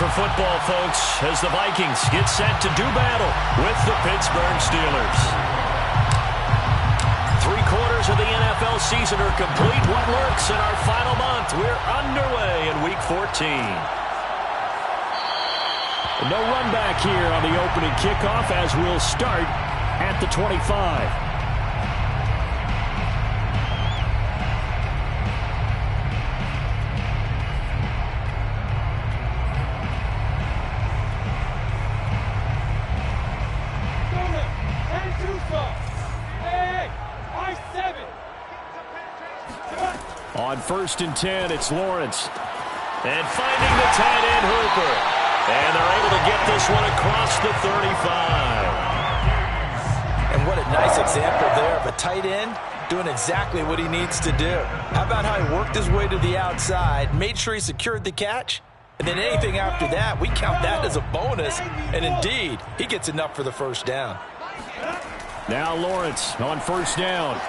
for football, folks, as the Vikings get set to do battle with the Pittsburgh Steelers. 3/4 of the NFL season are complete. What lurks in our final month? We're underway in Week 14. No run back here on the opening kickoff as we'll start at the 25. On 1st and 10, it's Lawrence. And finding the tight end, Hooper. And they're able to get this one across the 35. And what a nice example there of a tight end doing exactly what he needs to do. How about how he worked his way to the outside, made sure he secured the catch, and then anything after that, we count that as a bonus. And indeed, he gets enough for the first down. Now Lawrence on 1st down.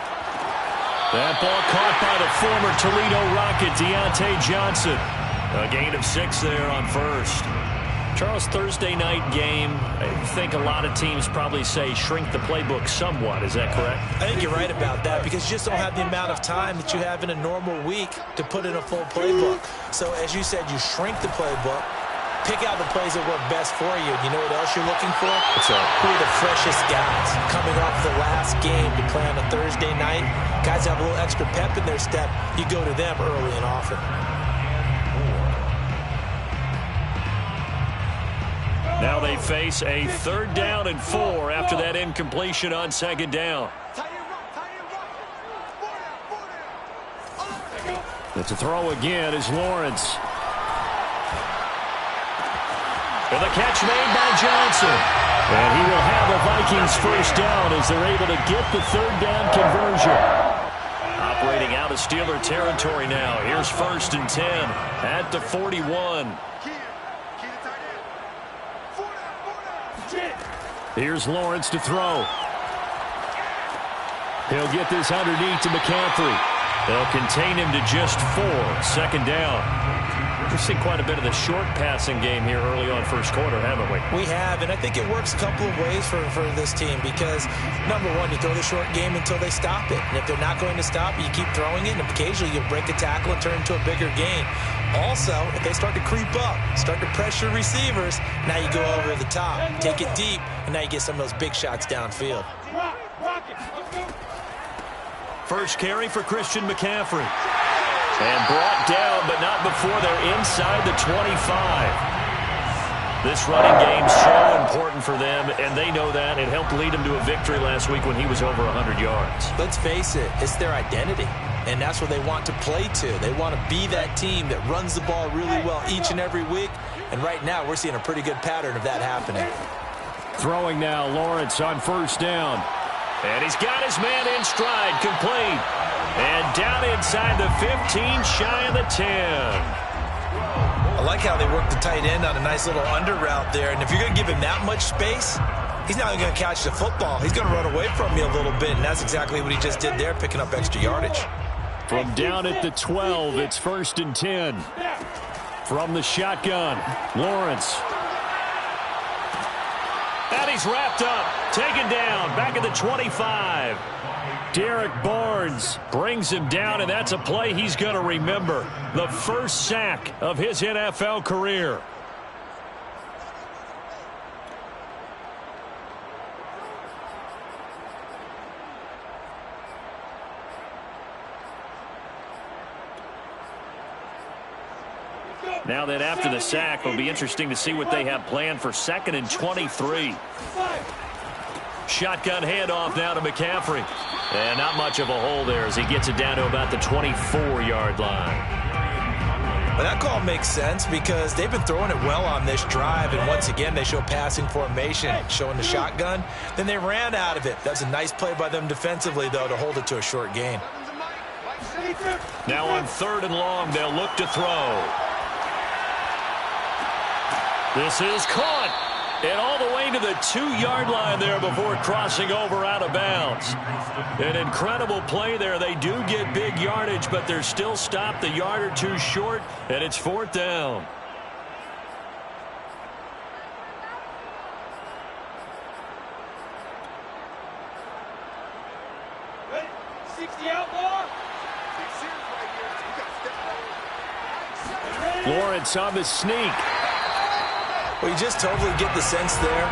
That ball caught by the former Toledo Rocket, Deontay Johnson. A gain of 6 there on 1st. Charles, Thursday night game, I think a lot of teams probably say shrink the playbook somewhat. Is that correct? I think you're right about that because you just don't have the amount of time that you have in a normal week to put in a full playbook. So as you said, you shrink the playbook, pick out the plays that work best for you. You know what else you're looking for? Who are the freshest guys coming off the last game to play on a Thursday night? Guys have a little extra pep in their step. You go to them early and often. Now they face a 3rd down and 4 after that incompletion on 2nd down. It's a throw again is Lawrence. And the catch made by Johnson. And he will have the Vikings first down as they're able to get the 3rd down conversion. Operating out of Steeler territory now. Here's 1st and 10 at the 41. Here's Lawrence to throw. He'll get this underneath to McCaffrey. They'll contain him to just 4. 2nd down. We've seen quite a bit of the short passing game here early on 1st quarter, haven't we? We have, and I think it works a couple of ways for this team because, number one, you throw the short game until they stop it. And if they're not going to stop it, you keep throwing it, and occasionally you'll break a tackle and turn into a bigger gain. Also, if they start to creep up, start to pressure receivers, now you go over the top, take it deep, and now you get some of those big shots downfield. First carry for Christian McCaffrey. And brought down, but not before they're inside the 25. This running game's so important for them, and they know that. It helped lead them to a victory last week when he was over 100 yards. Let's face it, it's their identity, and that's what they want to play to. They want to be that team that runs the ball really well each and every week, and right now we're seeing a pretty good pattern of that happening. Throwing now, Lawrence on 1st down. And he's got his man in stride, complete. And down inside the 15, shy of the 10. I like how they work the tight end on a nice little under route there. And if you're going to give him that much space, he's not going to catch the football. He's going to run away from you a little bit, and that's exactly what he just did there, picking up extra yardage. From down at the 12, it's 1st and 10. From the shotgun, Lawrence. And he's wrapped up, taken down, back at the 25. Derek Barnes brings him down, and that's a play he's going to remember. The first sack of his NFL career. Now that after the sack, it'll be interesting to see what they have planned for 2nd and 23. Shotgun handoff now to McCaffrey. And not much of a hole there as he gets it down to about the 24-yard line. But that call makes sense because they've been throwing it well on this drive, and once again they show passing formation, showing the shotgun. Then they ran out of it. That's a nice play by them defensively, though, to hold it to a short gain. Now on 3rd and long, they'll look to throw. This is caught. And all the way to the 2-yard line there before crossing over out of bounds. An incredible play there. They do get big yardage, but they're still stopped a yard or two short, and it's 4th down. Lawrence on the sneak. Well, you just totally get the sense there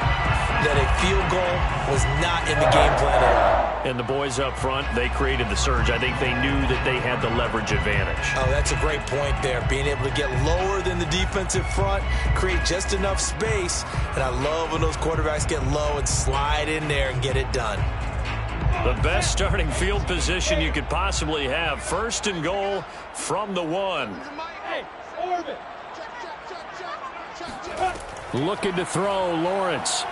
that a field goal was not in the game plan at all. And the boys up front, they created the surge. I think they knew that they had the leverage advantage. Oh, that's a great point there. Being able to get lower than the defensive front, create just enough space. And I love when those quarterbacks get low and slide in there and get it done. The best starting field position you could possibly have. 1st and goal from the 1. Looking to throw, Lawrence.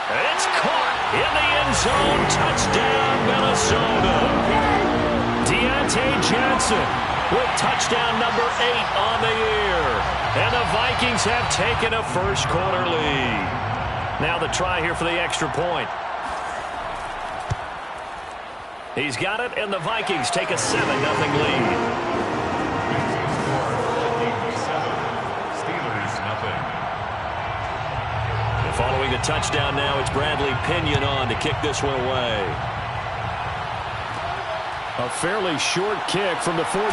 It's caught in the end zone. Touchdown, Minnesota. Deontay Johnson with touchdown number 8 on the year. And the Vikings have taken a first-quarter lead. Now the try here for the extra point. He's got it, and the Vikings take a 7-0 lead. Following the touchdown now, it's Bradley Pinion on to kick this one away. A fairly short kick from the 14.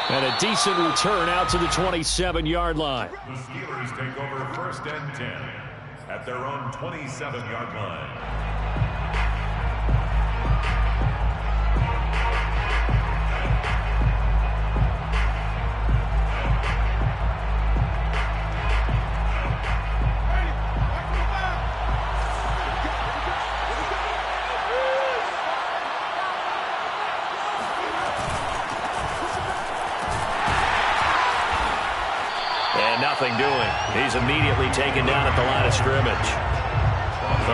And a decent return out to the 27-yard line. The Steelers take over 1st and 10 at their own 27-yard line. Nothing doing. He's immediately taken down at the line of scrimmage.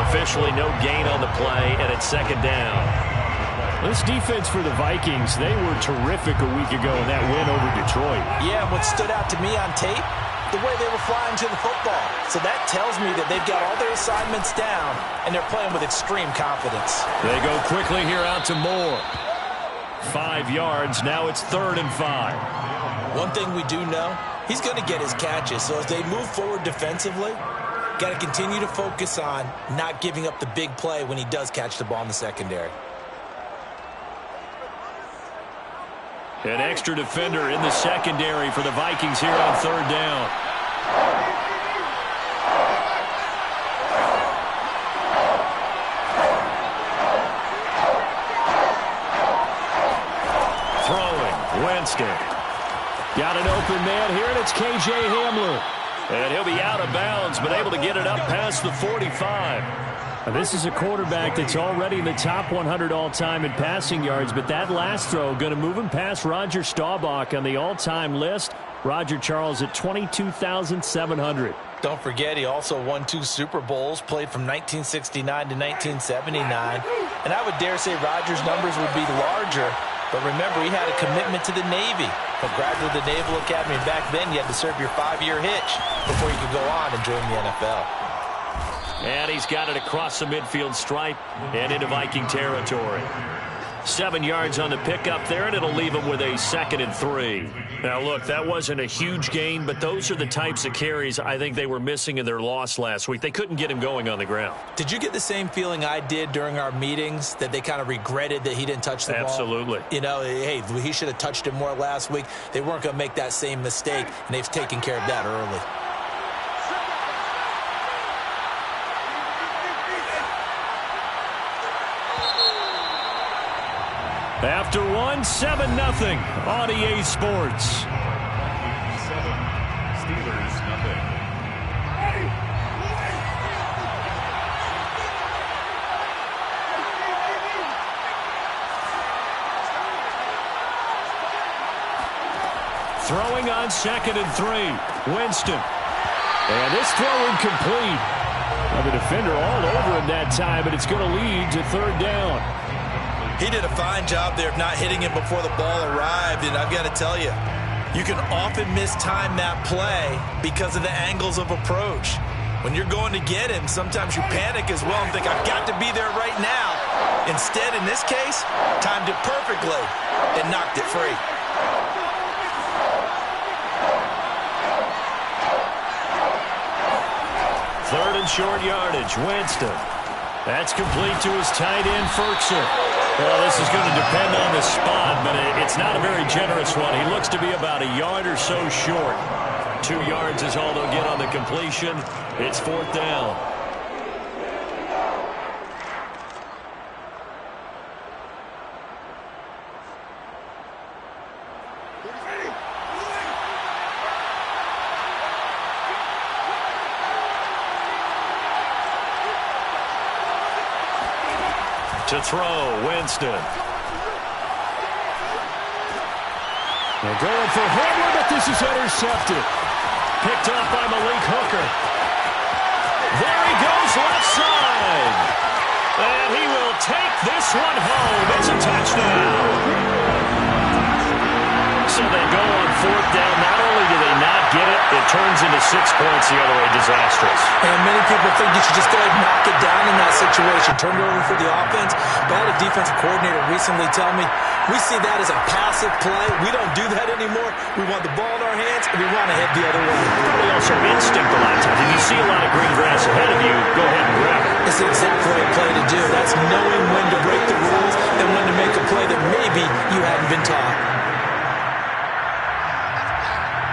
Officially no gain on the play, and it's 2nd down. This defense for the Vikings, they were terrific a week ago in that win over Detroit. Yeah, what stood out to me on tape, the way they were flying to the football. So that tells me that they've got all their assignments down, and they're playing with extreme confidence. They go quickly here out to Moore. 5 yards. Now it's 3rd and 5. One thing we do know, he's going to get his catches. So as they move forward defensively, got to continue to focus on not giving up the big play when he does catch the ball in the secondary. An extra defender in the secondary for the Vikings here on 3rd down. Throwing, Winston. Got an open man here, and it's K.J. Hamler. And he'll be out of bounds, but able to get it up past the 45. Now, this is a quarterback that's already in the top 100 all-time in passing yards, but that last throw going to move him past Roger Staubach on the all-time list. Roger Charles at 22,700. Don't forget, he also won 2 Super Bowls, played from 1969 to 1979. And I would dare say Roger's numbers would be larger, but remember, he had a commitment to the Navy. A graduate of the Naval Academy. Back then, you had to serve your 5-year hitch before you could go on and join the NFL. And he's got it across the midfield stripe and into Viking territory. 7 yards on the pickup there, and it'll leave him with a 2nd and 3. Now, look, that wasn't a huge gain, but those are the types of carries I think they were missing in their loss last week. They couldn't get him going on the ground. Did you get the same feeling I did during our meetings, that they kind of regretted that he didn't touch the ball? Absolutely. You know, hey, he should have touched it more last week. They weren't going to make that same mistake, and they've taken care of that early. After one, 7-0 on EA Sports. 7, Steelers nothing. Throwing on 2nd and 3. Winston. And this throw incomplete. Now the defender all over him that time, but it's going to lead to 3rd down. He did a fine job there of not hitting him before the ball arrived, and I've got to tell you, you can often mistime that play because of the angles of approach. When you're going to get him, sometimes you panic as well and think, I've got to be there right now. Instead, in this case, timed it perfectly and knocked it free. Third and short yardage, Winston. That's complete to his tight end, Firkser. Well, this is going to depend on the spot, but it's not a very generous one. He looks to be about a yard or so short. 2 yards is all they'll get on the completion. It's 4th down. To throw, Winston. They're going for Hamler, but this is intercepted. Picked up by Malik Hooker. There he goes, left side. And he will take this one home. It's a touchdown. So they go on 4th down. Not only do they not get it, it turns into 6 points the other way. Disastrous. And many people think you should just go ahead and knock it down in that situation. Turn it over for the offense. But I had a defensive coordinator recently tell me, we see that as a passive play. We don't do that anymore. We want the ball in our hands, and we want to head the other way. Probably also instinct a lot of times. If you see a lot of green grass ahead of you, go ahead and grab it. It's the exact right play to do. That's knowing when to break the rules and when to make a play that maybe you hadn't been taught.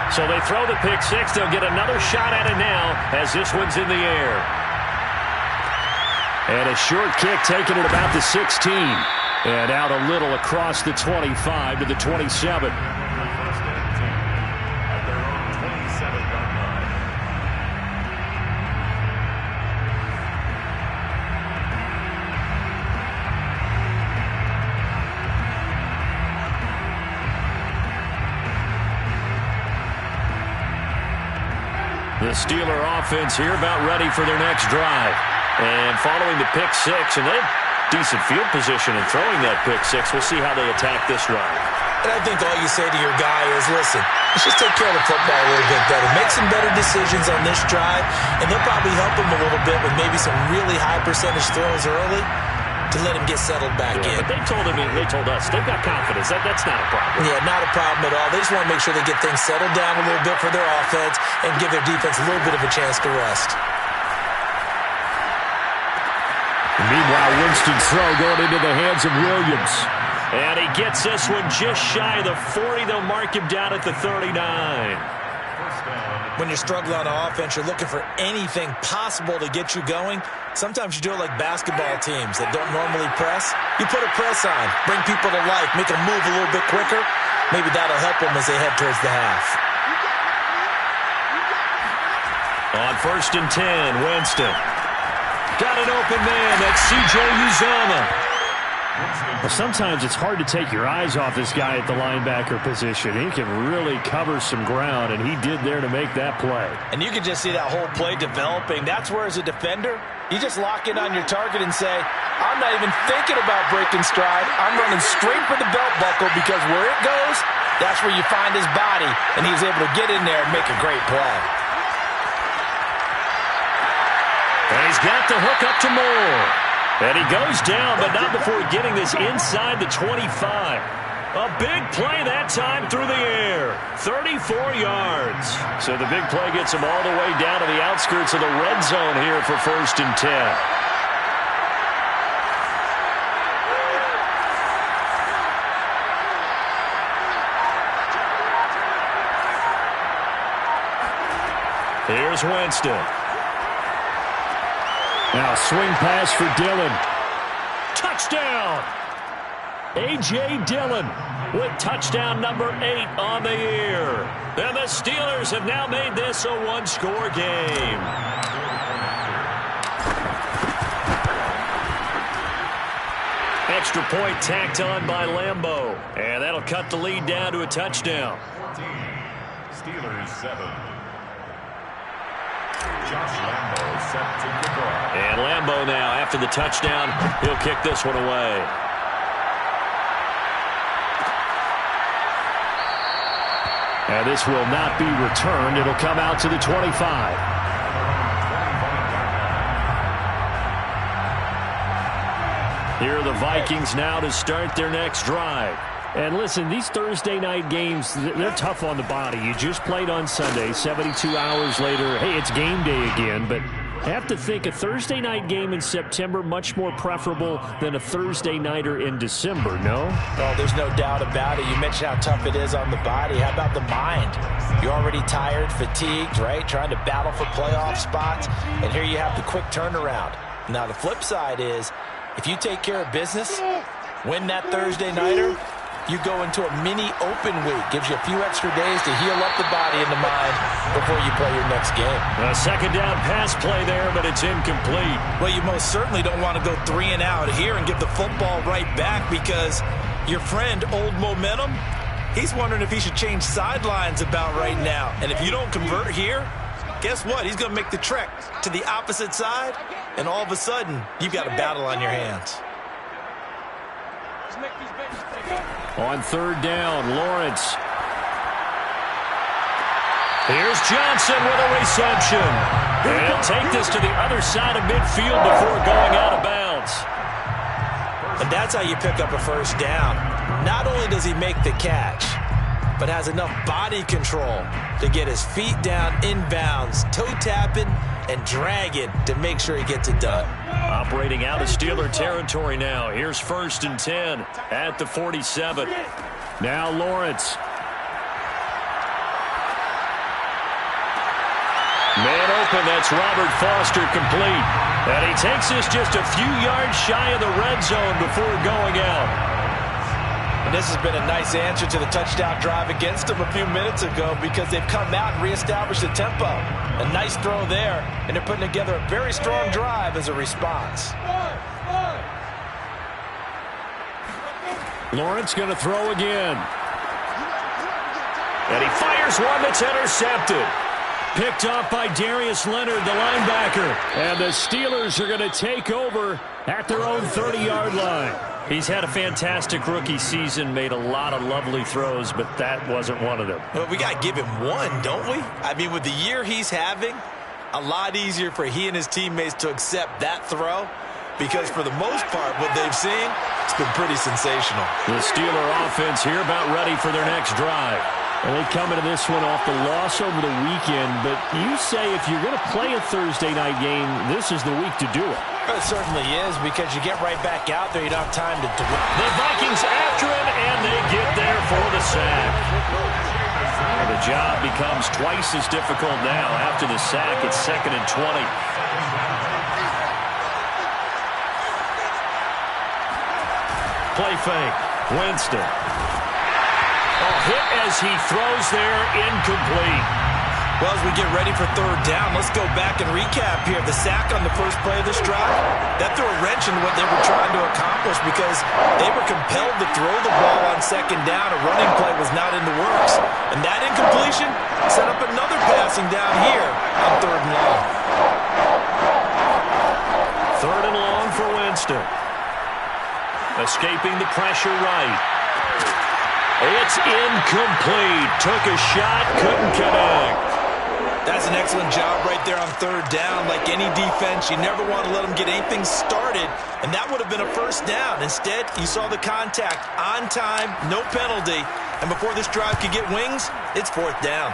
So they throw the pick 6. They'll get another shot at it now as this one's in the air. And a short kick taken at about the 16. And out a little across the 25 to the 27. At their own 27-yard line. The Steeler offense here about ready for their next drive. And following the pick 6, and they have decent field position in throwing that pick 6. We'll see how they attack this drive. And I think all you say to your guy is, listen, let's just take care of the football a little bit better. Make some better decisions on this drive, and they'll probably help him a little bit with maybe some really high percentage throws early to let him get settled back in. But they told us, they've got confidence. That's not a problem. Yeah, not a problem at all. They just want to make sure they get things settled down a little bit for their offense and give their defense a little bit of a chance to rest. Meanwhile, Winston's throw going into the hands of Williams. And he gets this one just shy of the 40. They'll mark him down at the 39. When you're struggling on offense, you're looking for anything possible to get you going. Sometimes you do it like basketball teams that don't normally press. You put a press on, bring people to life, make them move a little bit quicker. Maybe that'll help them as they head towards the half. On 1st and 10, Winston. Got an open man. That's C.J. Uzomah. Well, sometimes it's hard to take your eyes off this guy at the linebacker position. He can really cover some ground, and he did there to make that play. And you can just see that whole play developing. That's where, as a defender, you just lock in on your target and say, I'm not even thinking about breaking stride. I'm running straight for the belt buckle because where it goes, that's where you find his body. And he was able to get in there and make a great play. And he's got the hook up to Moore. And he goes down, but not before getting this inside the 25. A big play that time through the air. 34 yards. So the big play gets him all the way down to the outskirts of the red zone here for 1st and 10. Here's Winston. Now swing pass for Dillon. Touchdown! A.J. Dillon with touchdown number 8 on the year. And the Steelers have now made this a one-score game. Extra point tacked on by Lambeau. And that'll cut the lead down to a touchdown. 14, Steelers 7. Josh Lambeau set to kick off. And Lambeau now, after the touchdown, he'll kick this one away. And this will not be returned. It'll come out to the 25. Here are the Vikings now to start their next drive. And listen, these Thursday night games, they're tough on the body. You just played on Sunday, 72 hours later. Hey, it's game day again, but I have to think a Thursday night game in September much more preferable than a Thursday nighter in December, no? Oh, there's no doubt about it. You mentioned how tough it is on the body. How about the mind? You're already tired, fatigued, right? Trying to battle for playoff spots. And here you have the quick turnaround. Now, the flip side is, if you take care of business, win that Thursday nighter, you go into a mini open week. Gives you a few extra days to heal up the body and the mind before you play your next game. A second down pass play there, but it's incomplete. Well, you most certainly don't want to go 3 and out here and give the football right back, because your friend, Old Momentum, he's wondering if he should change sidelines about right now. And if you don't convert here, guess what? He's going to make the trek to the opposite side, and all of a sudden, you've got a battle on your hands. On third down, Lawrence. Here's Johnson with a reception. And he'll take this to the other side of midfield before going out of bounds. And that's how you pick up a first down. Not only does he make the catch, but has enough body control to get his feet down inbounds, toe tapping and dragging to make sure he gets it done. Operating out of Steeler territory now. Here's 1st and 10 at the 47. Now Lawrence. Man open, that's Robert Foster, complete. And he takes this just a few yards shy of the red zone before going out. And this has been a nice answer to the touchdown drive against them a few minutes ago, because they've come out and reestablished the tempo. A nice throw there, and they're putting together a very strong drive as a response. Lawrence going to throw again. And he fires one that's intercepted. Picked off by Darius Leonard, the linebacker. And the Steelers are going to take over at their own 30-yard line. He's had a fantastic rookie season, made a lot of lovely throws, but that wasn't one of them. Well, we got to give him one, don't we? I mean, with the year he's having, a lot easier for he and his teammates to accept that throw, because for the most part, what they've seen, it's been pretty sensational. The Steeler offense here about ready for their next drive. And they come into this one off the loss over the weekend, but you say if you're going to play a Thursday night game, this is the week to do it. It certainly is, because you get right back out there, you don't have time to do it. The Vikings after him, and they get there for the sack. And the job becomes twice as difficult now. After the sack, it's 2nd and 20. Play fake. Winston. Hit as he throws there, incomplete. Well, as we get ready for third down, let's go back and recap here. The sack on the first play of this drive, that threw a wrench into what they were trying to accomplish, because they were compelled to throw the ball on second down. A running play was not in the works. And that incompletion set up another passing down here on third and long. 3rd and long for Winston. Escaping the pressure right. It's incomplete. Took a shot, couldn't connect. That's an excellent job right there on third down. Like any defense, you never want to let them get anything started, and that would have been a first down. Instead, you saw the contact on time, no penalty, and before this drive could get wings, it's 4th down.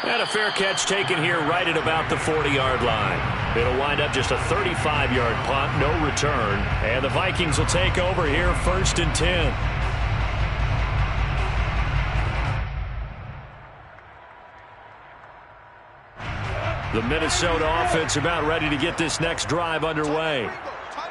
And a fair catch taken here right at about the 40-yard line. It'll wind up just a 35-yard punt, no return. And the Vikings will take over here, 1st and 10. The Minnesota offense about ready to get this next drive underway.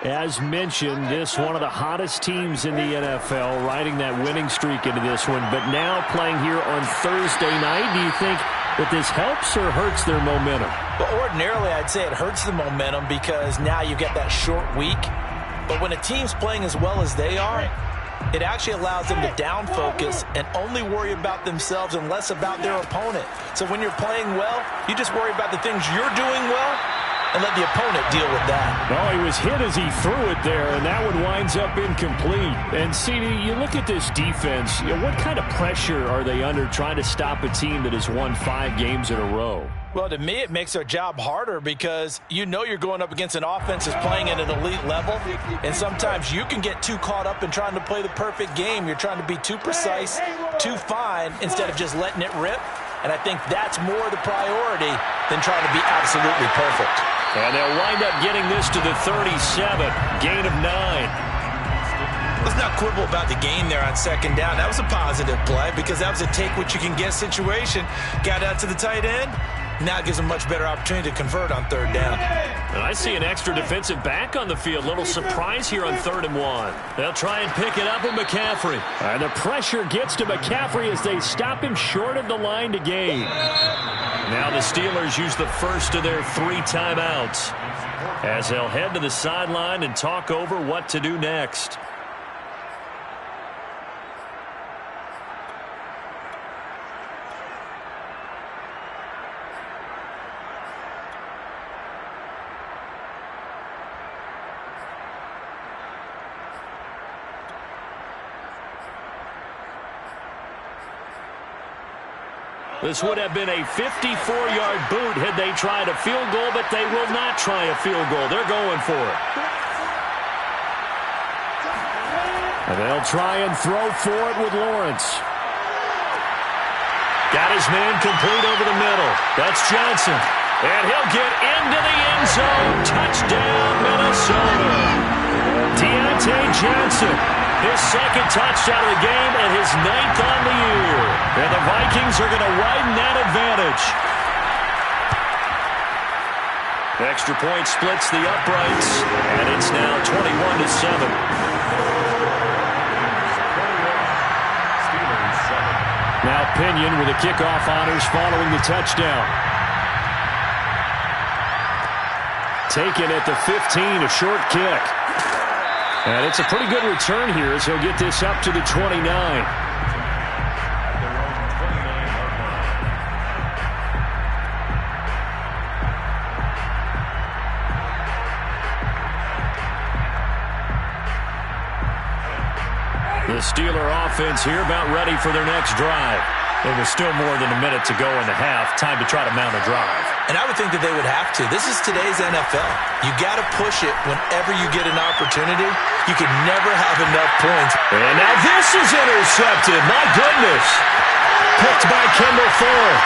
As mentioned, this one of the hottest teams in the NFL, riding that winning streak into this one, but now playing here on Thursday night. Do you think that this helps or hurts their momentum? Well, ordinarily, I'd say it hurts the momentum, because now you get that short week. But when a team's playing as well as they are, it actually allows them to down focus and only worry about themselves and less about their opponent. So when you're playing well, you just worry about the things you're doing well and let the opponent deal with that. Oh, he was hit as he threw it there, and that one winds up incomplete. And, CD, you look at this defense, what kind of pressure are they under trying to stop a team that has won 5 games in a row? Well, to me, it makes their job harder, because you know you're going up against an offense that's playing at an elite level, and sometimes you can get too caught up in trying to play the perfect game. You're trying to be too precise, too fine, instead of just letting it rip. And I think that's more the priority than trying to be absolutely perfect. And they'll wind up getting this to the 37, gain of 9. Let's not quibble about the gain there on second down. That was a positive play because that was a take-what-you-can-get situation. Got out to the tight end. Now it gives them a much better opportunity to convert on third down. And I see an extra defensive back on the field. Little surprise here on 3rd and 1. They'll try and pick it up with McCaffrey. And the pressure gets to McCaffrey as they stop him short of the line to gain. Now the Steelers use the first of their 3 timeouts as they'll head to the sideline and talk over what to do next. This would have been a 54-yard boot had they tried a field goal, but they will not try a field goal. They're going for it. And they'll try and throw for it with Lawrence. Got his man complete over the middle. That's Johnson. And he'll get into the end zone. Touchdown, Minnesota. Deontay Johnson. His second touchdown of the game and his 9th on the year. And the Vikings are going to widen that advantage. Extra point splits the uprights, and it's now 21-7. Now Pinion with the kickoff honors following the touchdown. Taken at the 15, a short kick. And it's a pretty good return here as he'll get this up to the 29. The Steeler offense here about ready for their next drive. There was still more than a minute to go in the half. Time to try to mount a drive. And I would think that they would have to. This is today's NFL. You got to push it whenever you get an opportunity. You can never have enough points. And now this is intercepted. My goodness. Picked by Kendall Fuller.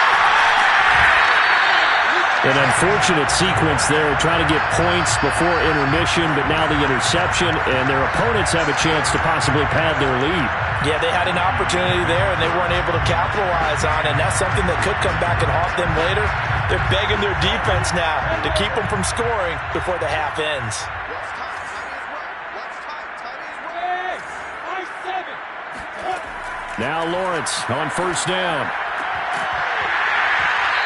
An unfortunate sequence there, trying to get points before intermission, but now the interception, and their opponents have a chance to possibly pad their lead. Yeah, they had an opportunity there, and they weren't able to capitalize on it, and that's something that could come back and haunt them later. They're begging their defense now to keep them from scoring before the half ends. Now Lawrence on first down.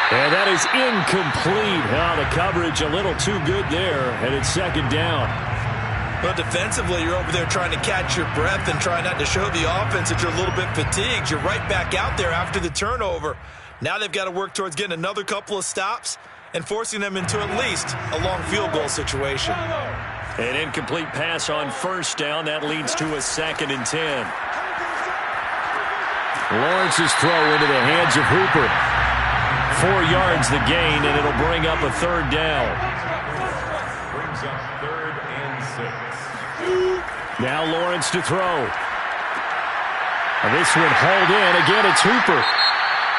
And that is incomplete. The coverage a little too good there, and it's second down. Well, defensively, you're over there trying to catch your breath and try not to show the offense that you're a little bit fatigued. You're right back out there after the turnover. Now they've got to work towards getting another couple of stops and forcing them into at least a long field goal situation. An incomplete pass on first down. That leads to a 2nd and 10. Lawrence's throw into the hands of Hooper. 4 yards the gain, and it'll bring up a 3rd down. Brings up 3rd and 6. Now Lawrence to throw. And this one hauled in. Again, it's Hooper.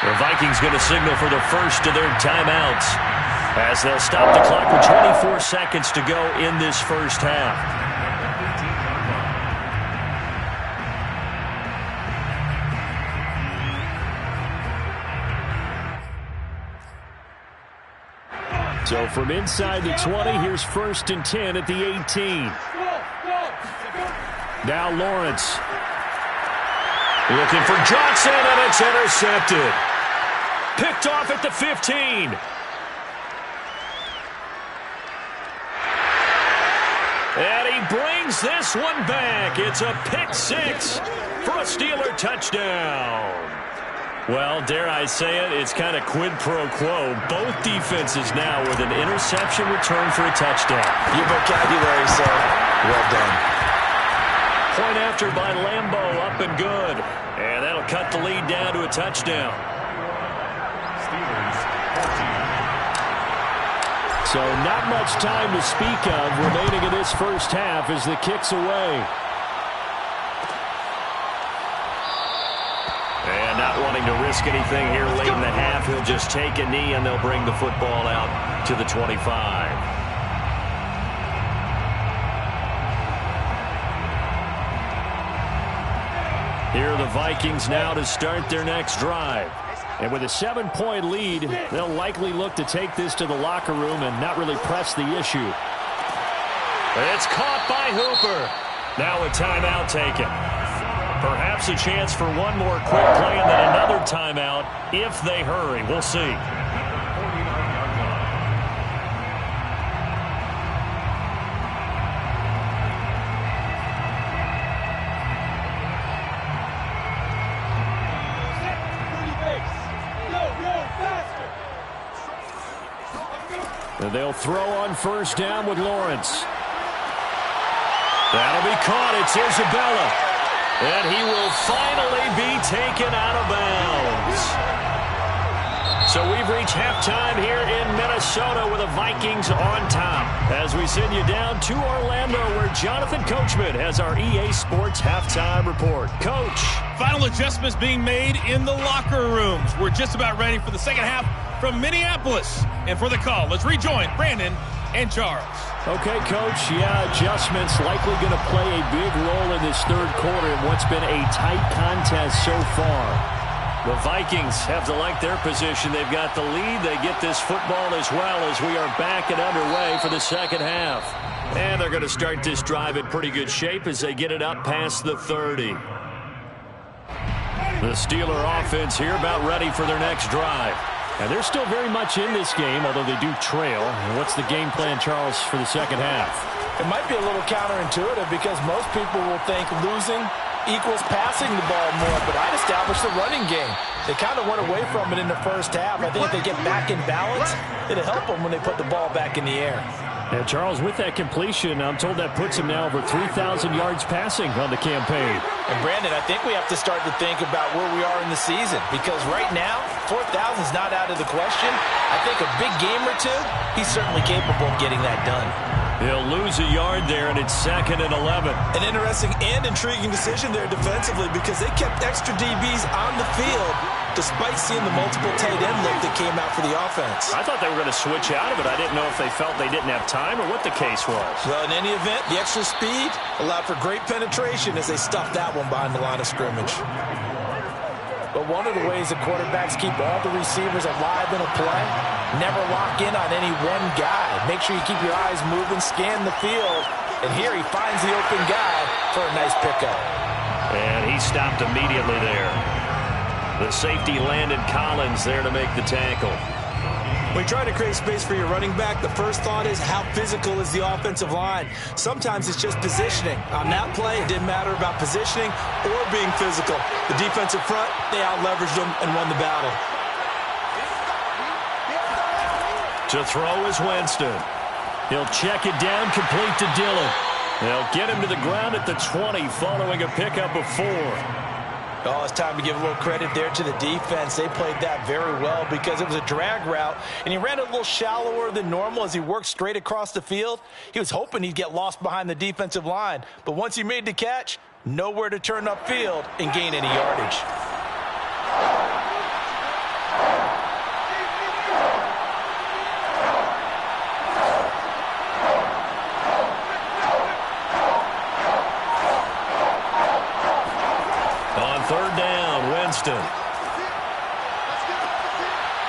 The Vikings going to signal for the first of their timeouts as they'll stop the clock with 24 seconds to go in this first half. So from inside the 20, here's 1st and 10 at the 18. Now Lawrence. Looking for Johnson, and it's intercepted. Picked off at the 15. And he brings this one back. It's a pick 6 for a Steeler touchdown. Well, dare I say it, it's kind of quid pro quo. Both defenses now with an interception return for a touchdown. Your vocabulary, sir. Well done. Point after by Lambeau, up and good. And that'll cut the lead down to a touchdown. Steelers 14. So not much time to speak of remaining in this first half as the kick's away. And not wanting to risk anything here late in the half. He'll just take a knee, and they'll bring the football out to the 25. Here are the Vikings now to start their next drive. And with a 7-point lead, they'll likely look to take this to the locker room and not really press the issue. It's caught by Hooper. Now a timeout taken. Perhaps a chance for one more quick play and then another timeout if they hurry. We'll see. And they'll throw on first down with Lawrence. That'll be caught. It's Isabella. And he will finally be taken out of bounds. So we've reached halftime here in Minnesota with the Vikings on top. As we send you down to Orlando, where Jonathan Coachman has our EA Sports halftime report. Coach. Final adjustments being made in the locker rooms. We're just about ready for the second half from Minneapolis. And for the call, let's rejoin Brandon and Charles. Okay, Coach. Yeah, adjustments likely going to play a big role in this third quarter in what's been a tight contest so far. The Vikings have to like their position. They've got the lead. They get this football as well as we are back and underway for the second half. And they're going to start this drive in pretty good shape as they get it up past the 30. The Steeler offense here about ready for their next drive. And they're still very much in this game, although they do trail. And what's the game plan, Charles, for the second half? It might be a little counterintuitive because most people will think losing equals passing the ball more, but I'd establish the running game. They kind of went away from it in the first half. I think if they get back in balance, it'll help them when they put the ball back in the air. And Charles, with that completion, I'm told that puts him now over 3,000 yards passing on the campaign. And Brandon, I think we have to start to think about where we are in the season, because right now, 4,000 is not out of the question. I think a big game or two, he's certainly capable of getting that done. He'll lose a yard there, and it's 2nd and 11. An interesting and intriguing decision there defensively, because they kept extra DBs on the field despite seeing the multiple tight end look that came out for the offense. I thought they were going to switch out of it. I didn't know if they felt they didn't have time or what the case was. Well, in any event, the extra speed allowed for great penetration as they stuffed that one behind the line of scrimmage. But one of the ways the quarterbacks keep all the receivers alive in a play, never lock in on any one guy. Make sure you keep your eyes moving, scan the field, and here he finds the open guy for a nice pickup. And he stopped immediately there. The safety Landon Collins there to make the tackle. When you try to create space for your running back, the first thought is how physical is the offensive line. Sometimes it's just positioning. On that play, it didn't matter about positioning or being physical. The defensive front, they out-leveraged them and won the battle. To throw is Winston. He'll check it down, complete to Dillon. They'll get him to the ground at the 20 following a pickup of 4. Oh, it's time to give a little credit there to the defense. They played that very well because it was a drag route, and he ran a little shallower than normal as he worked straight across the field. He was hoping he'd get lost behind the defensive line, but once he made the catch, nowhere to turn upfield and gain any yardage.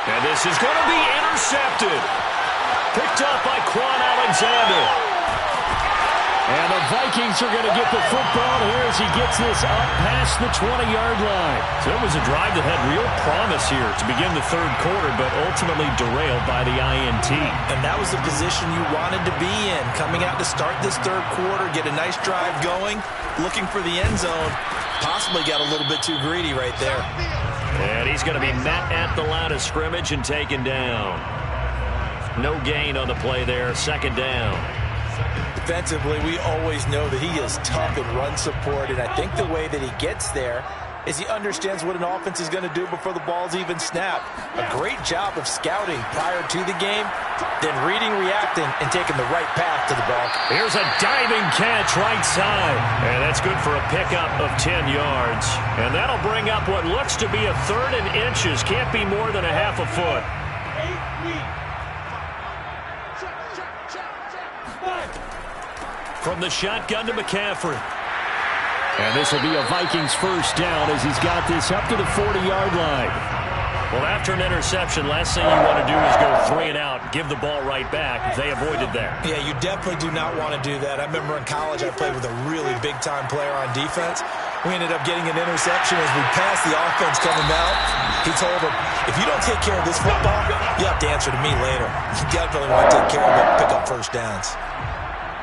And this is going to be intercepted. Picked up by Quan Alexander. And the Vikings are going to get the football here as he gets this up past the 20-yard line. So it was a drive that had real promise here to begin the third quarter, but ultimately derailed by the INT. And that was the position you wanted to be in. Coming out to start this third quarter, get a nice drive going, looking for the end zone. Possibly got a little bit too greedy right there. And he's going to be met at the line of scrimmage and taken down. No gain on the play there, 2nd down. Defensively, we always know that he is tough in run support, and I think the way that he gets there is he understands what an offense is going to do before the ball's even snapped. A great job of scouting prior to the game, then reading, reacting, and taking the right path to the ball. Here's a diving catch right side. And that's good for a pickup of 10 yards. And that'll bring up what looks to be a 3rd and inches. Can't be more than a half a foot. From the shotgun to McCaffrey. And this will be a Vikings first down as he's got this up to the 40-yard line. Well, after an interception, last thing you want to do is go 3 and out, give the ball right back. They avoided that. Yeah, you definitely do not want to do that. I remember in college I played with a really big-time player on defense. We ended up getting an interception as we passed the offense coming out. He told him, if you don't take care of this football, you have to answer to me later. You definitely want to take care of it, pick up first downs.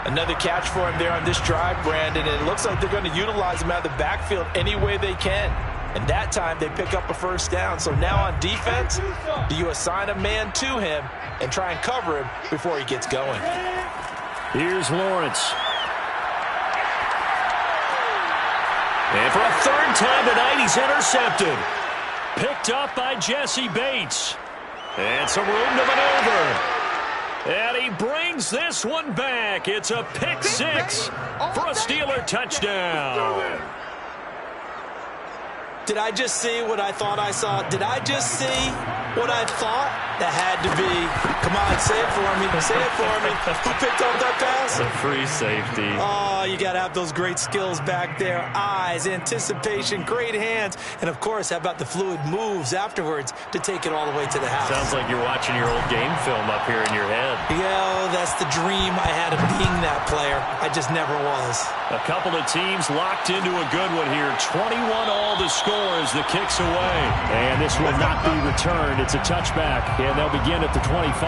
Another catch for him there on this drive, Brandon, and it looks like they're going to utilize him out of the backfield any way they can. And that time, they pick up a first down. So now on defense, do you assign a man to him and try and cover him before he gets going? Here's Lawrence. And for a 3rd time tonight, he's intercepted. Picked up by Jesse Bates. And some room to maneuver. And he brings this one back. It's a pick 6 for a Steeler touchdown. Did I just see what I thought I saw? Did I just see what I thought? That had to be. Come on, say it for me. Say it for me. Who picked up that pass? A free safety. Oh, you got to have those great skills back there. Eyes, anticipation, great hands. And, of course, how about the fluid moves afterwards to take it all the way to the house? Sounds like you're watching your old game film up here in your head. Yeah, that's the dream I had of being that player. I just never was. A couple of teams locked into a good one here. 21 all the score as the kick's away. And this will not be returned. It's a touchback, and they'll begin at the 25.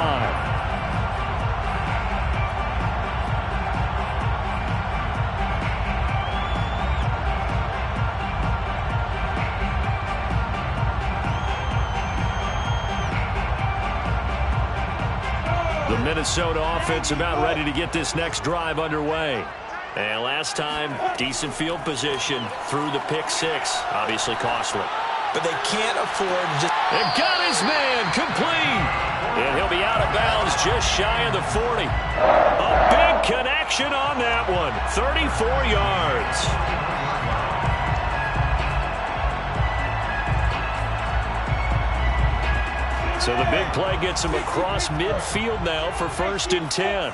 The Minnesota offense about ready to get this next drive underway. And last time, decent field position through the pick 6. Obviously costly. But they can't afford to just... And got his man complete. And he'll be out of bounds just shy of the 40. A big connection on that one. 34 yards. So the big play gets him across midfield now for 1st and 10.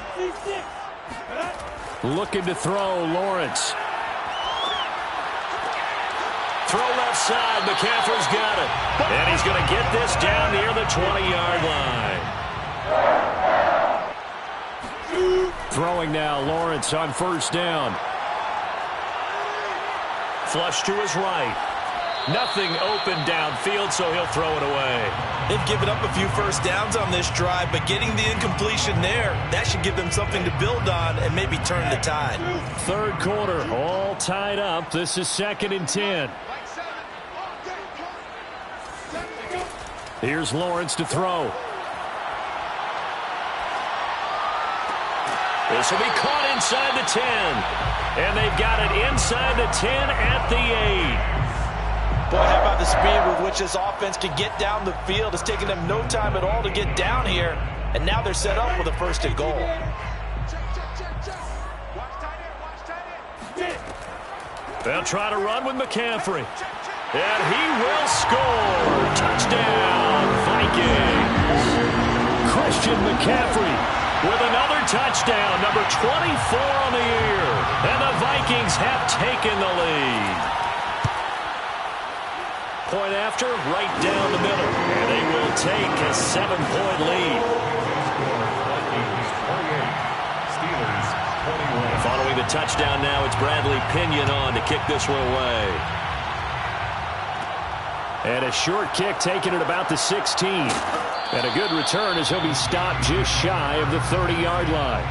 Looking to throw, Lawrence. Throw left side. McCaffrey's got it. And he's going to get this down near the 20-yard line. Throwing now, Lawrence on 1st down. Flush to his right. Nothing open downfield, so he'll throw it away. They've given up a few first downs on this drive, but getting the incompletion there, that should give them something to build on and maybe turn the tide. 3rd quarter, all tied up. This is 2nd and 10. Here's Lawrence to throw. This will be caught inside the 10. And they've got it inside the 10 at the 8. Boy, how about the speed with which this offense can get down the field? It's taking them no time at all to get down here. And now they're set up with a 1st and goal. They'll try to run with McCaffrey. And he will score. Touchdown, Vikings. Christian McCaffrey with another touchdown, number 24 on the year. And the Vikings have taken the lead. Point after, right down the middle. And they will take a 7-point lead. Steelers 21. Following the touchdown now, it's Bradley Pinion on to kick this one away. And a short kick taken at about the 16. And a good return as he'll be stopped just shy of the 30-yard line.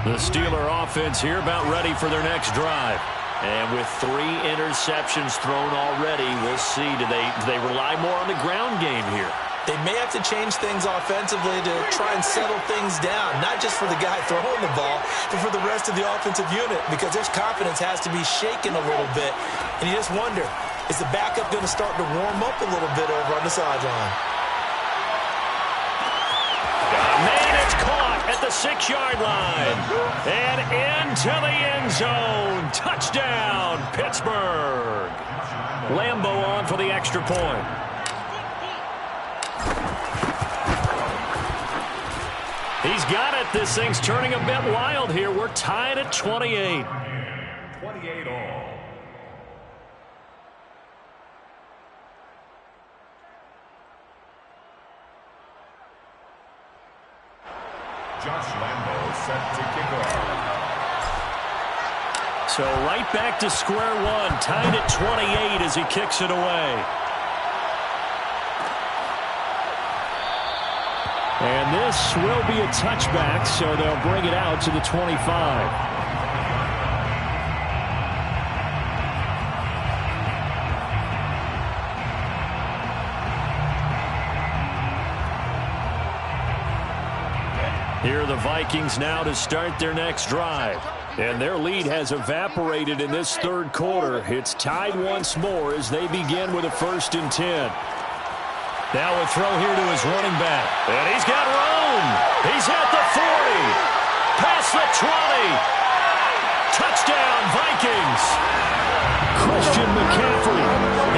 The Steeler offense here about ready for their next drive. And with 3 interceptions thrown already, we'll see. Do they rely more on the ground game here? They may have to change things offensively to try and settle things down, not just for the guy throwing the ball, but for the rest of the offensive unit, because their confidence has to be shaken a little bit. And you just wonder, is the backup going to start to warm up a little bit over on the sideline? Man, it's caught at the 6-yard line. And into the end zone. Touchdown, Pittsburgh. Lambeau on for the extra point. He's got it. This thing's turning a bit wild here. We're tied at 28. 28 all. Josh Lambeau set to kick off. So right back to square one. Tied at 28 as he kicks it away. And this will be a touchback, so they'll bring it out to the 25. Here are the Vikings now to start their next drive. And their lead has evaporated in this third quarter. It's tied once more as they begin with a 1st and 10. Now a throw here to his running back. And he's got room. He's at the 40. Past the 20. Touchdown, Vikings. Christian McCaffrey,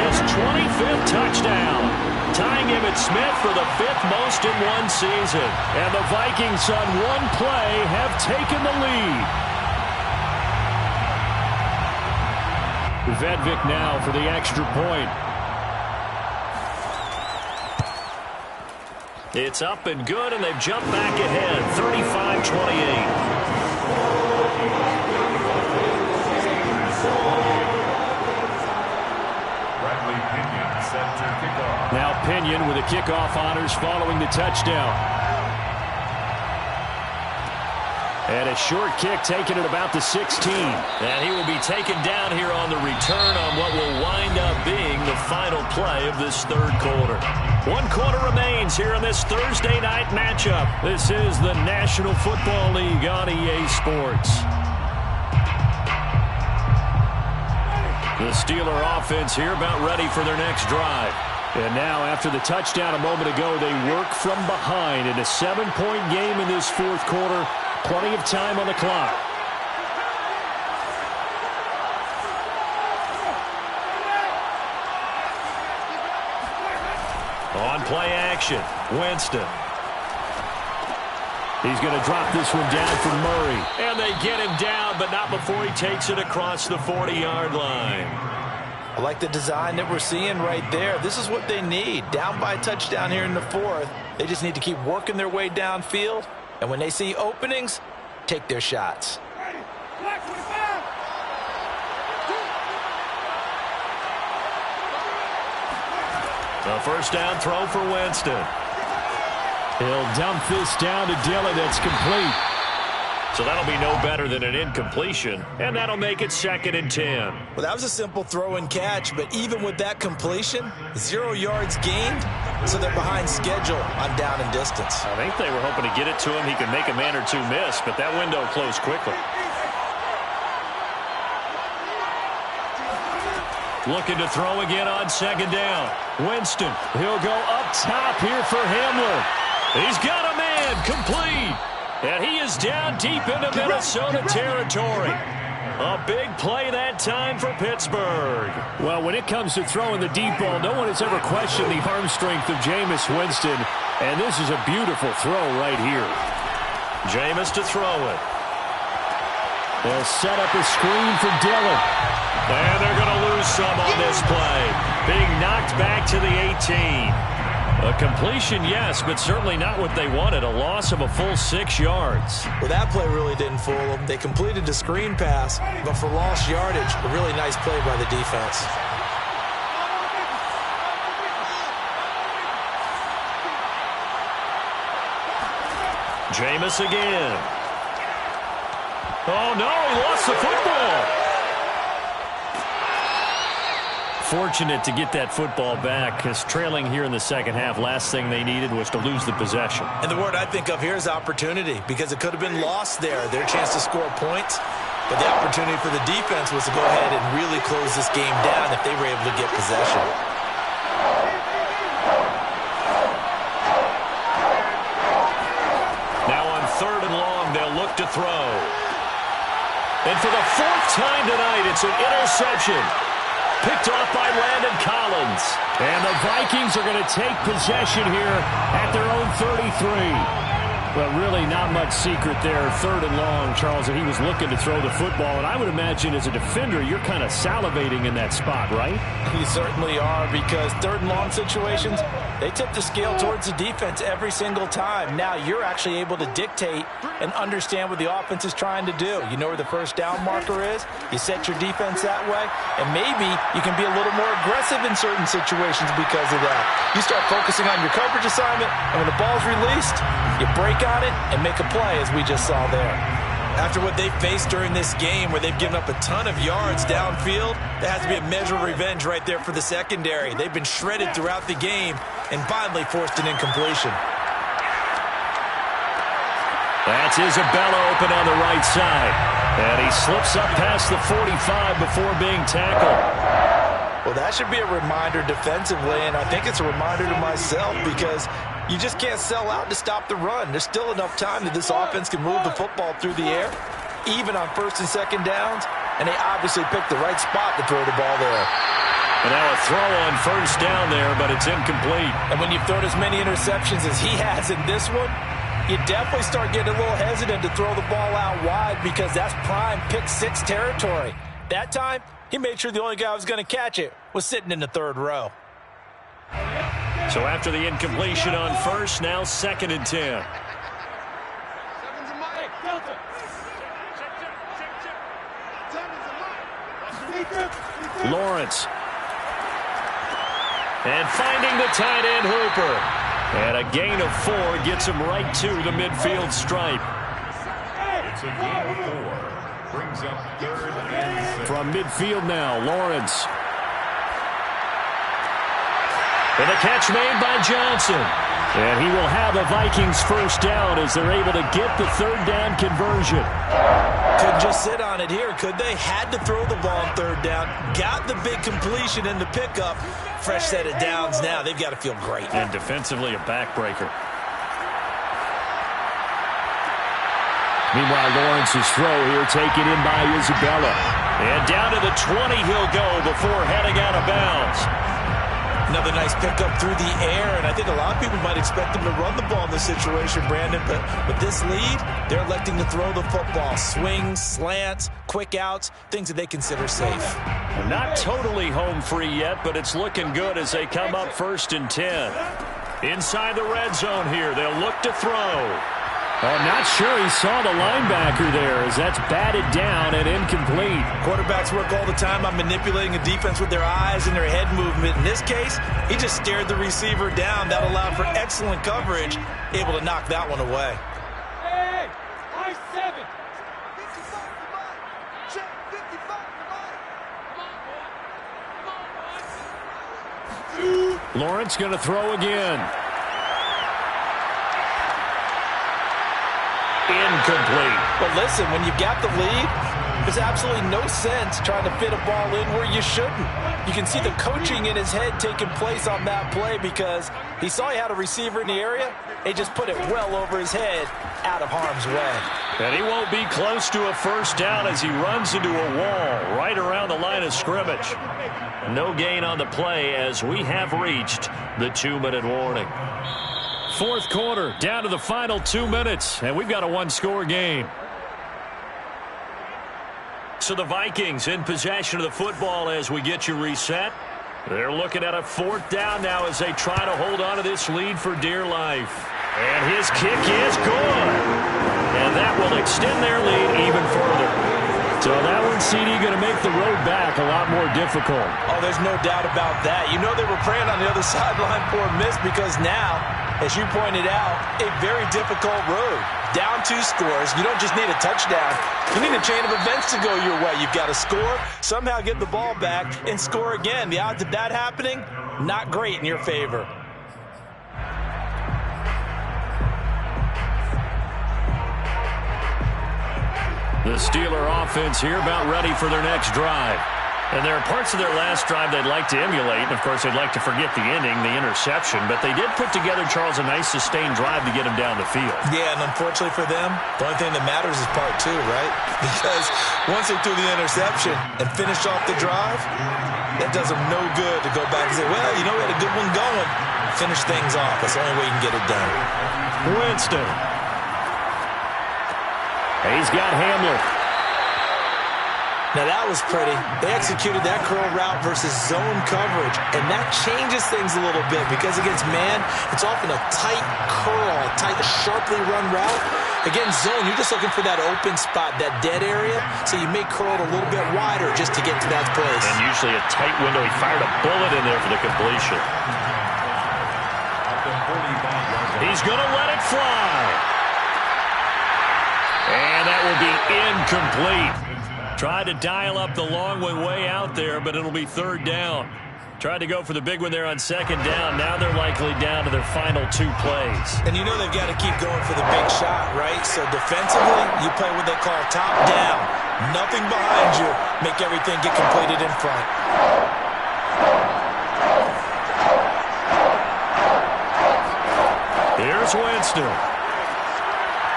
his 25th touchdown. Tying Emmitt Smith for the 5th most in one season. And the Vikings on one play have taken the lead. Vedvik now for the extra point. It's up and good, and they've jumped back ahead, 35-28. Bradley Pinion set to kick off. Now Pinion with the kickoff honors following the touchdown. And a short kick taken at about the 16. And he will be taken down here on the return on what will wind up being the final play of this third quarter. 1 quarter remains here in this Thursday night matchup. This is the National Football League on EA Sports. The Steeler offense here about ready for their next drive. And now after the touchdown a moment ago, they work from behind in a 7-point game in this fourth quarter. Plenty of time on the clock. On play action, Winston. He's going to drop this one down for Murray. And they get him down, but not before he takes it across the 40-yard line. I like the design that we're seeing right there. This is what they need. Down by a touchdown here in the 4th. They just need to keep working their way downfield. And when they see openings, take their shots. A first down throw for Winston. He'll dump this down to Dillon. That's complete. So that'll be no better than an incompletion, and that'll make it 2nd and 10. Well, that was a simple throw and catch, but even with that completion, 0 yards gained, so they're behind schedule on down and distance. I think they were hoping to get it to him. He could make a man or two miss, but that window closed quickly. Looking to throw again on 2nd down. Winston, he'll go up top here for Hamler. He's got a man, complete. And he is down deep into Minnesota territory. A big play that time for Pittsburgh. Well, when it comes to throwing the deep ball, no one has ever questioned the arm strength of Jameis Winston. And this is a beautiful throw right here. Jameis to throw it. They'll set up a screen for Dillon. And they're going to lose some on this play. Being knocked back to the 18. A completion, yes, but certainly not what they wanted. A loss of a full 6 yards. Well, that play really didn't fool them. They completed the screen pass, but for lost yardage, a really nice play by the defense. Jameis again. Oh, no, he lost the football. Fortunate to get that football back, because trailing here in the second half, last thing they needed was to lose the possession. And the word I think of here is opportunity, because it could have been lost there. Their chance to score points, but the opportunity for the defense was to go ahead and really close this game down if they were able to get possession. Now on 3rd and long, they'll look to throw. And for the 4th time tonight, it's an interception. Picked off by Landon Collins. And the Vikings are going to take possession here at their own 33. Well, really not much secret there. 3rd and long, Charles, that he was looking to throw the football. And I would imagine as a defender, you're kind of salivating in that spot, right? You certainly are, because 3rd and long situations, they tip the scale towards the defense every single time. Now you're actually able to dictate and understand what the offense is trying to do. You know where the first down marker is. You set your defense that way, and maybe you can be a little more aggressive in certain situations because of that. You start focusing on your coverage assignment, and when the ball's released, you break on it and make a play, as we just saw there. After what they faced during this game, where they've given up a ton of yards downfield, there has to be a measure of revenge right there for the secondary. They've been shredded throughout the game and finally forced an incompletion. That's Isabella open on the right side. And he slips up past the 45 before being tackled. Well, that should be a reminder defensively, and I think it's a reminder to myself, because you just can't sell out to stop the run. There's still enough time that this offense can move the football through the air, even on 1st and 2nd downs, and they obviously picked the right spot to throw the ball there. And now a throw on 1st down there, but it's incomplete. And when you've thrown as many interceptions as he has in this one, you definitely start getting a little hesitant to throw the ball out wide, because that's prime pick 6 territory. That time, he made sure the only guy who was going to catch it was sitting in the 3rd row. So after the incompletion on 1st, now 2nd and 10. Lawrence. And finding the tight end Hooper. And a gain of 4 gets him right to the midfield stripe. It's a gain of 4. Brings up 3rd and 6. From midfield now, Lawrence. And a catch made by Johnson. And he will have a Vikings 1st down as they're able to get the 3rd down conversion. Couldn't just sit on it here, could they? Had to throw the ball on 3rd down. Got the big completion in the pickup. Fresh set of downs now. They've got to feel great. And defensively a backbreaker. Meanwhile, Lawrence's throw here taken in by Isabella. And down to the 20 he'll go before heading out of bounds. Another nice pickup through the air, and I think a lot of people might expect them to run the ball in this situation, Brandon, but with this lead, they're electing to throw the football. Swings, slants, quick outs, things that they consider safe. Not totally home free yet, but it's looking good as they come up 1st and 10. Inside the red zone here, they'll look to throw. I'm not sure he saw the linebacker there, as that's batted down and incomplete. Quarterbacks work all the time on manipulating a defense with their eyes and their head movement. In this case, he just stared the receiver down. That allowed for excellent coverage, able to knock that one away. Hey, I-7. Lawrence going to throw again. Incomplete. But listen, when you've got the lead, there's absolutely no sense trying to fit a ball in where you shouldn't. You can see the coaching in his head taking place on that play, because he saw he had a receiver in the area. He just put it well over his head, out of harm's way. And he won't be close to a 1st down as he runs into a wall right around the line of scrimmage. No gain on the play as we have reached the 2-minute warning. 4th quarter, down to the final 2 minutes, and we've got a 1-score game. So the Vikings in possession of the football as we get you reset. They're looking at a 4th down now as they try to hold on to this lead for dear life. And his kick is good. And that will extend their lead even further. So that one, CD, going to make the road back a lot more difficult. Oh, there's no doubt about that. You know they were praying on the other sideline for a miss, because now As you pointed out, a very difficult road. Down 2 scores. You don't just need a touchdown. You need a chain of events to go your way. You've got to score, somehow get the ball back, and score again. The odds of that happening, not great in your favor. The Steeler offense here about ready for their next drive. And there are parts of their last drive they'd like to emulate. And, of course, they'd like to forget the ending, the interception. But they did put together, Charles, a nice sustained drive to get him down the field. Yeah, and unfortunately for them, the only thing that matters is part 2, right? Because once they threw the interception and finished off the drive, that does them no good to go back and say, well, you know, we had a good one going. Finish things off. That's the only way you can get it done. Winston. He's got Hamler. Now, that was pretty. They executed that curl route versus zone coverage, and that changes things a little bit because against man, it's often a tight curl, a tight, sharply run route. Against zone, you're just looking for that open spot, that dead area, so you may curl it a little bit wider just to get to that place. And usually a tight window. He fired a bullet in there for the completion. He's going to let it fly. And that will be incomplete. Tried to dial up the long one way out there, but it'll be 3rd down. Tried to go for the big one there on 2nd down. Now they're likely down to their final 2 plays. And you know they've got to keep going for the big shot, right? So defensively, you play what they call top down. Nothing behind you. Make everything get completed in front. Here's Winston.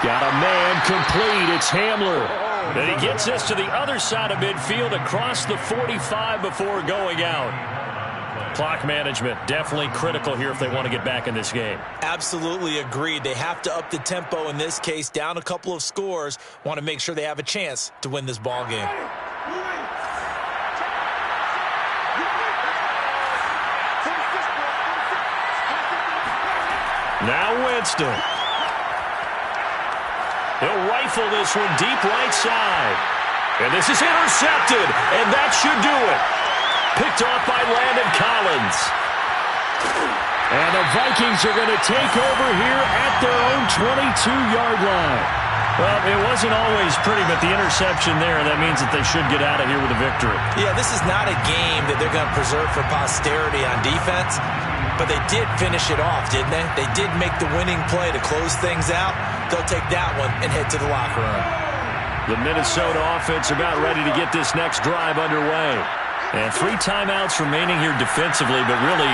Got a man complete. It's Hamler. And he gets this to the other side of midfield across the 45 before going out. Clock management definitely critical here if they want to get back in this game. Absolutely agreed. They have to up the tempo in this case, down a couple of scores. Want to make sure they have a chance to win this ball game. Now Winston. He'll rifle this one deep right side. And this is intercepted, and that should do it. Picked off by Landon Collins. And the Vikings are going to take over here at their own 22-yard line. Well, it wasn't always pretty, but the interception there, that means that they should get out of here with a victory. Yeah, this is not a game that they're going to preserve for posterity on defense, but they did finish it off, didn't they? They did make the winning play to close things out. They'll take that one and head to the locker room. The Minnesota offense about ready to get this next drive underway. And 3 timeouts remaining here defensively, but really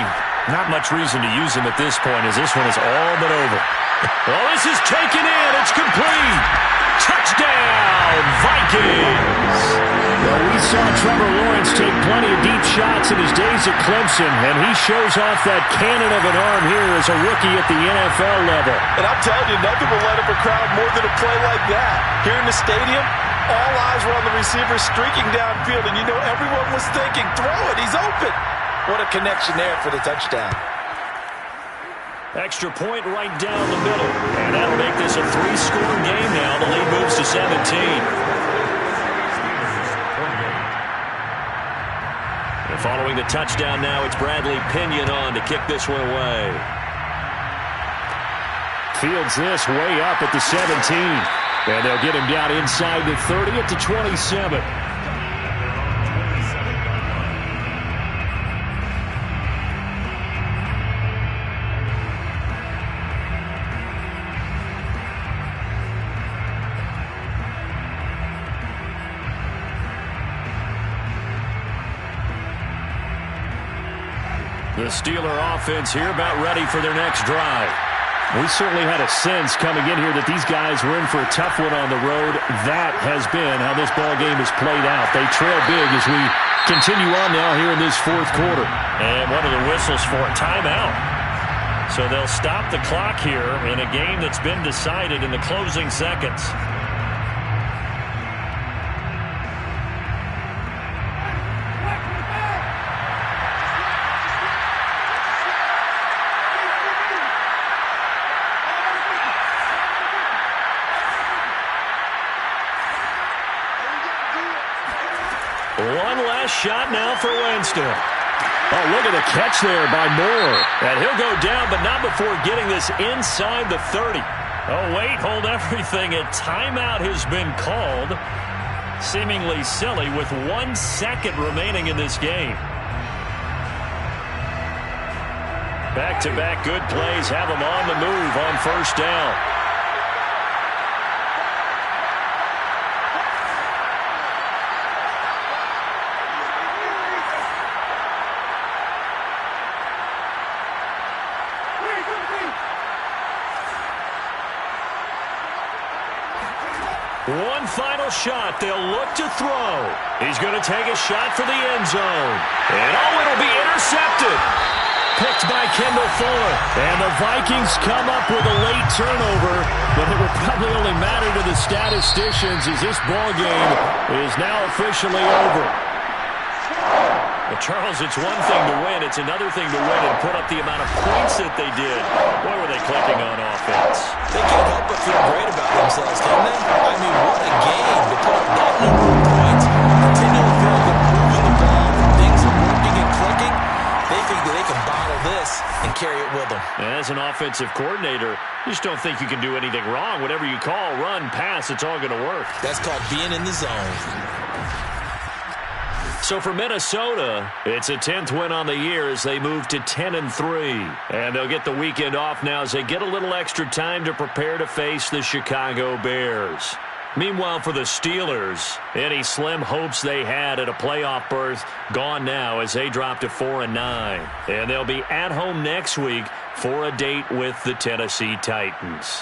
not much reason to use them at this point as this one is all but over. Well, this is taken in. It's complete. Touchdown, Vikings. Well, we saw Trevor Lawrence take plenty of deep shots in his days at Clemson, and he shows off that cannon of an arm here as a rookie at the NFL level. And I'm telling you, nothing will let up a crowd more than a play like that. Here in the stadium, all eyes were on the receiver streaking downfield, and you know everyone was thinking, throw it, he's open. What a connection there for the touchdown. Extra point right down the middle. And that'll make this a 3-score game now. The lead moves to 17. And following the touchdown now, it's Bradley Pinion on to kick this one away. Fields this way up at the 17. And they'll get him down inside the 30 at the 27. The Steeler offense here about ready for their next drive. We certainly had a sense coming in here that these guys were in for a tough one on the road. That has been how this ball game has played out. They trail big as we continue on now here in this 4th quarter. And one of the whistles for a timeout. So they'll stop the clock here in a game that's been decided in the closing seconds. One last shot now for Winston. Oh, look at the catch there by Moore. And he'll go down, but not before getting this inside the 30. Oh, wait, hold everything. A timeout has been called. Seemingly silly with 1 second remaining in this game. Back-to-back good plays have them on the move on first down. One final shot. They'll look to throw. He's going to take a shot for the end zone. And oh, it'll be intercepted. Picked by Kendall Fuller. And the Vikings come up with a late turnover, but it will probably only matter to the statisticians as this ball game is now officially over. Well, Charles, it's one thing to win. It's another thing to win and put up the amount of points that they did. Boy, were they clicking on offense. They can't help but feel great about themselves, can they? I mean, what a game to put up that number of points. Continually feel like they're moving the ball. Things are working and clicking. They think that they can bottle this and carry it with them. And as an offensive coordinator, you just don't think you can do anything wrong. Whatever you call, run, pass, it's all going to work. That's called being in the zone. So for Minnesota, it's a 10th win on the year as they move to 10-3. And they'll get the weekend off now as they get a little extra time to prepare to face the Chicago Bears. Meanwhile, for the Steelers, any slim hopes they had at a playoff berth gone now as they drop to 4-9. And they'll be at home next week for a date with the Tennessee Titans.